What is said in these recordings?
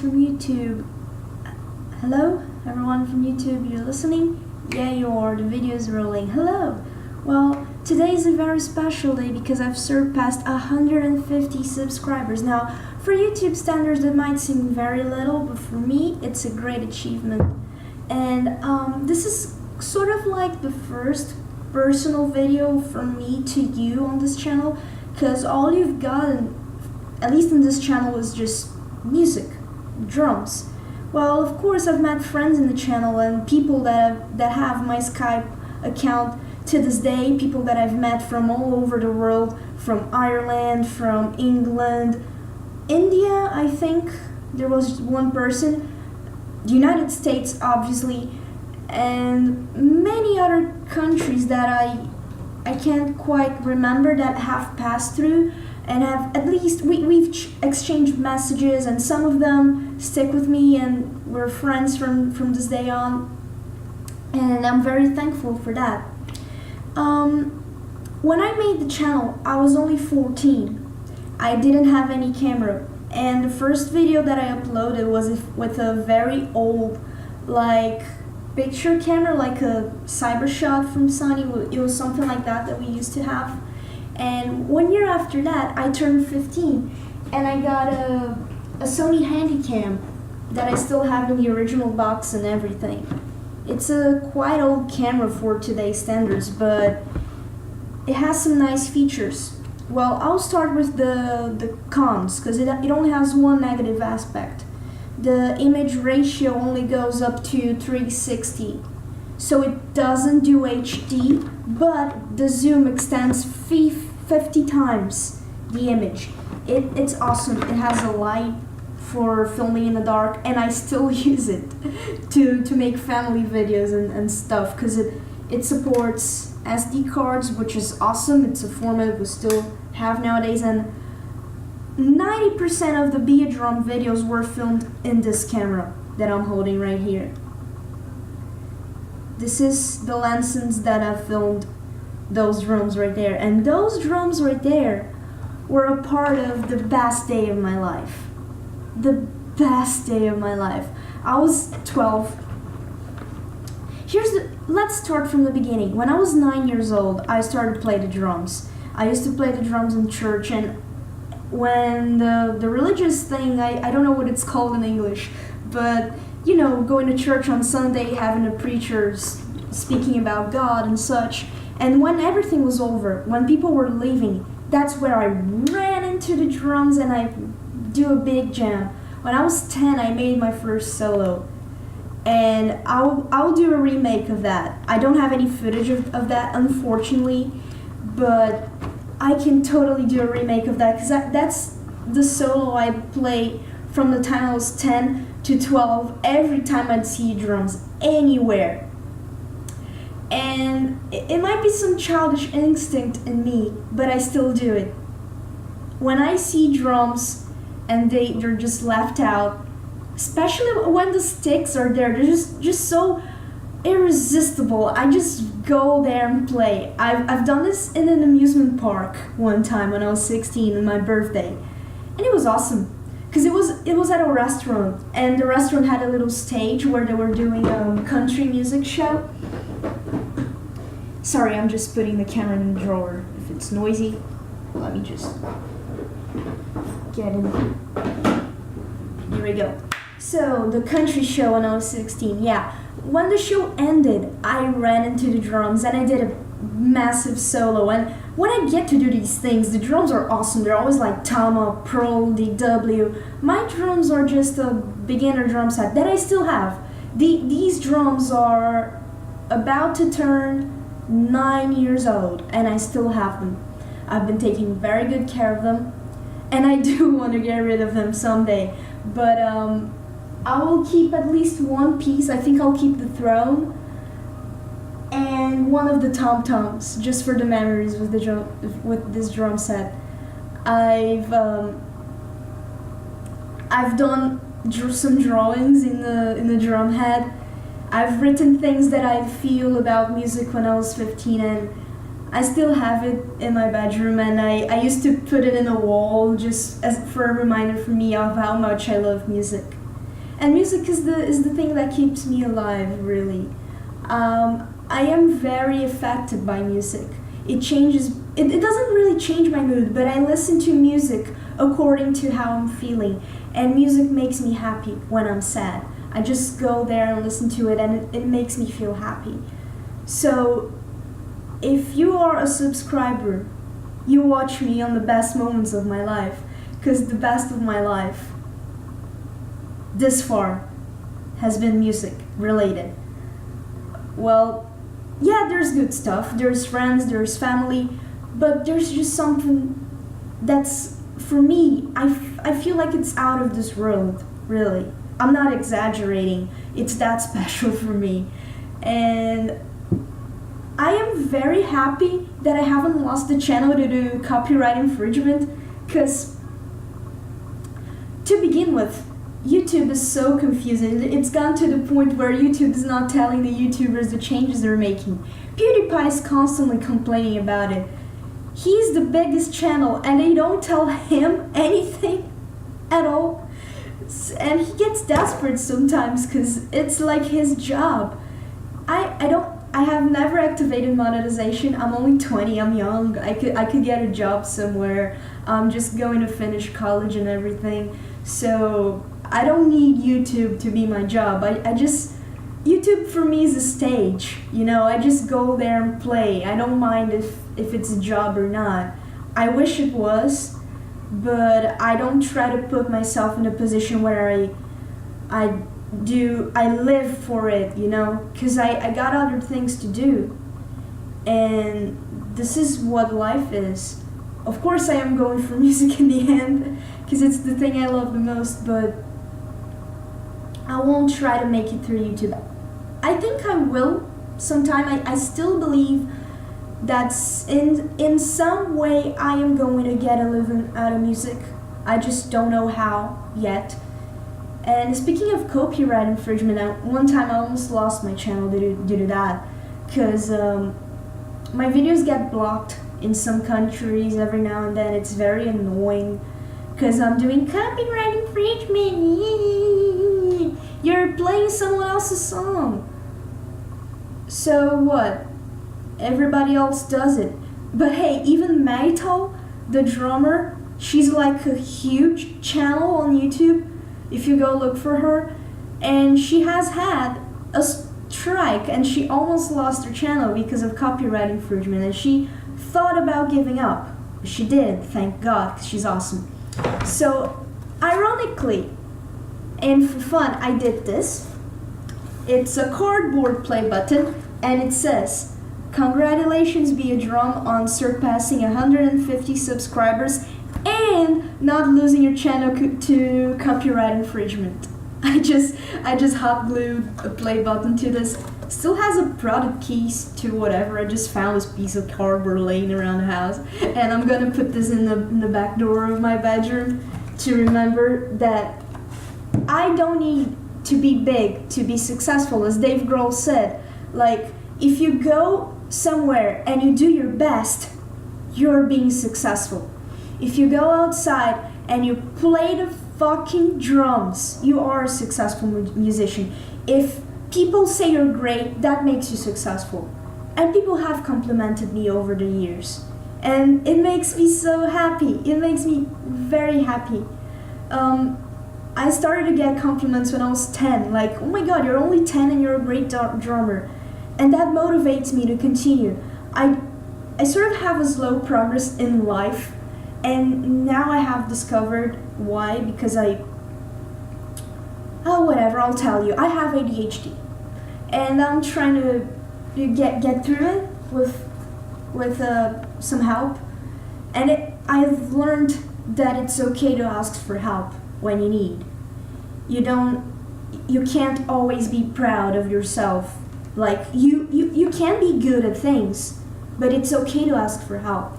from YouTube. Hello, everyone from YouTube, you're listening? Yeah, you are, the video is rolling. Hello! Well, today is a very special day because I've surpassed 150 subscribers. Now, for YouTube standards, that might seem very little, but for me, it's a great achievement. And this is sort of like the first personal video from me to you on this channel, because all you've gotten, at least in this channel, is just music, drums. Well, of course, I've met friends in the channel and people that have my Skype account to this day, people that I've met from all over the world, from Ireland, from England, India, I think there was one person, the United States, obviously, and many other countries that I can't quite remember that have passed through, and have at least we've exchanged messages, and some of them stick with me and we're friends from this day on, and I'm very thankful for that. When I made the channel, I was only 14. I didn't have any camera, and the first video that I uploaded was with a very old, like, picture camera, like a Cybershot from Sony. It was something like that we used to have. And 1 year after that, I turned 15, and I got a Sony Handycam that I still have in the original box and everything. It's a quite old camera for today's standards, but it has some nice features. Well, I'll start with the cons, because it only has one negative aspect. The image ratio only goes up to 360. So it doesn't do HD, but the zoom extends 50 times the image. It's awesome. It has a light for filming in the dark, and I still use it to make family videos and stuff, because it supports SD cards, which is awesome. It's a format we still have nowadays, and 90% of the Be a Drum videos were filmed in this camera that I'm holding right here. This is the lenses that I filmed those drums right there, and those drums right there were a part of the best day of my life. The best day of my life. I was 12. Let's start from the beginning. When I was 9 years old, I started to play the drums. I used to play the drums in church, and when the religious thing, I don't know what it's called in English, but you know, going to church on Sunday, having the preachers speaking about God and such, and when everything was over, when people were leaving, that's where I ran into the drums and I do a big jam. When I was 10, I made my first solo, and I'll do a remake of that. I don't have any footage of that, unfortunately, but I can totally do a remake of that, because that's the solo I play from the time I was 10 to 12, every time I'd see drums anywhere. And it might be some childish instinct in me, but I still do it. When I see drums and they're just left out, especially when the sticks are there, they're just so irresistible. I just go there and play. I've done this in an amusement park one time when I was 16 on my birthday, and it was awesome. Because it was at a restaurant, and the restaurant had a little stage where they were doing a country music show. Sorry, I'm just putting the camera in the drawer. If it's noisy, let me just get in. Here we go. So, the country show when I was 16, yeah. When the show ended, I ran into the drums and I did a massive solo, and when I get to do these things, the drums are awesome. They're always like Tama, Pro, DW. My drums are just a beginner drum set that I still have. These drums are about to turn 9 years old, and I still have them. I've been taking very good care of them, and I do want to get rid of them someday. But I will keep at least one piece. I think I'll keep the throne and one of the tom-toms, just for the memories with this drum set. I've done some drawings in the drum head. I've written things that I feel about music when I was 15, and I still have it in my bedroom, and I used to put it in a wall just for a reminder for me of how much I love music. And music is the thing that keeps me alive, really. I am very affected by music. It changes. It doesn't really change my mood, but I listen to music according to how I'm feeling. And music makes me happy when I'm sad. I just go there and listen to it, and it makes me feel happy. So, if you are a subscriber, you watch me on the best moments of my life, because the best of my life, this far, has been music related. Well, yeah, there's good stuff, there's friends, there's family, but there's just something that's, for me, I feel like it's out of this world, really. I'm not exaggerating, it's that special for me. And I am very happy that I haven't lost the channel due to copyright infringement, because to begin with, YouTube is so confusing. It's gone to the point where YouTube is not telling the YouTubers the changes they're making. PewDiePie is constantly complaining about it. He's the biggest channel and they don't tell him anything at all. And he gets desperate sometimes because it's like his job. I have never activated monetization. I'm only 20, I'm young. I could get a job somewhere. I'm just going to finish college and everything. So I don't need YouTube to be my job. YouTube for me is a stage, you know, I just go there and play. I don't mind if it's a job or not. I wish it was, but I don't try to put myself in a position where I live for it, you know, because I got other things to do. And this is what life is. Of course I am going for music in the end, because it's the thing I love the most, but I won't try to make it through YouTube. I think I will sometime. I still believe that in some way I am going to get a living out of music. I just don't know how yet. And speaking of copyright infringement, one time I almost lost my channel due to that, because my videos get blocked in some countries every now and then. It's very annoying because I'm doing copyright infringement. You're playing someone else's song. So what? Everybody else does it. But hey, even Maytal, the drummer, she's like a huge channel on YouTube if you go look for her, and she has had a strike and she almost lost her channel because of copyright infringement, and she thought about giving up. She did, thank God, 'cause she's awesome. So, ironically, and for fun, I did this. It's a cardboard play button, and it says, "Congratulations, Be a Drum, on surpassing 150 subscribers and not losing your channel to copyright infringement." I just hot glued a play button to this. Still has a product keys to whatever. I just found this piece of cardboard laying around the house, and I'm gonna put this in the back door of my bedroom to remember that I don't need to be big to be successful. As Dave Grohl said, like, if you go somewhere and you do your best, you're being successful. If you go outside and you play the fucking drums, you are a successful musician. If people say you're great, that makes you successful. And people have complimented me over the years. And it makes me so happy. It makes me very happy. I started to get compliments when I was 10. Like, "Oh my God, you're only 10 and you're a great drummer." And that motivates me to continue. I sort of have a slow progress in life. And now I have discovered why, because whatever, I'll tell you. I have ADHD. And I'm trying to get through it with some help. And I've learned that it's okay to ask for help when you need. You can't always be proud of yourself. Like, you can be good at things, but it's okay to ask for help.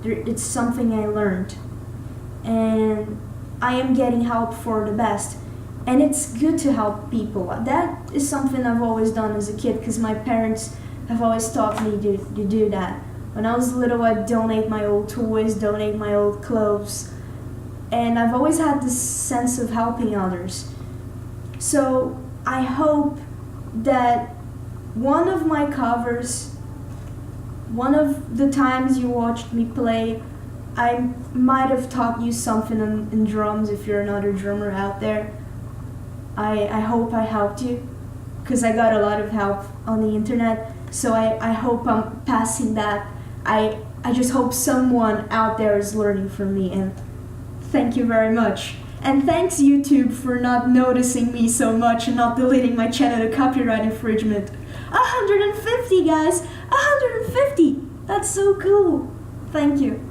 It's something I learned, and I am getting help for the best, and it's good to help people. That is something I've always done as a kid, because my parents have always taught me to do that. When I was little, I'd donate my old toys, donate my old clothes, and I've always had this sense of helping others. So I hope that one of my covers, one of the times you watched me play, I might have taught you something in drums if you're another drummer out there. I hope I helped you, because I got a lot of help on the internet, so I hope I'm passing that. I just hope someone out there is learning from me, and thank you very much. And thanks YouTube for not noticing me so much and not deleting my channel to copyright infringement. 150 guys! 150! That's so cool! Thank you.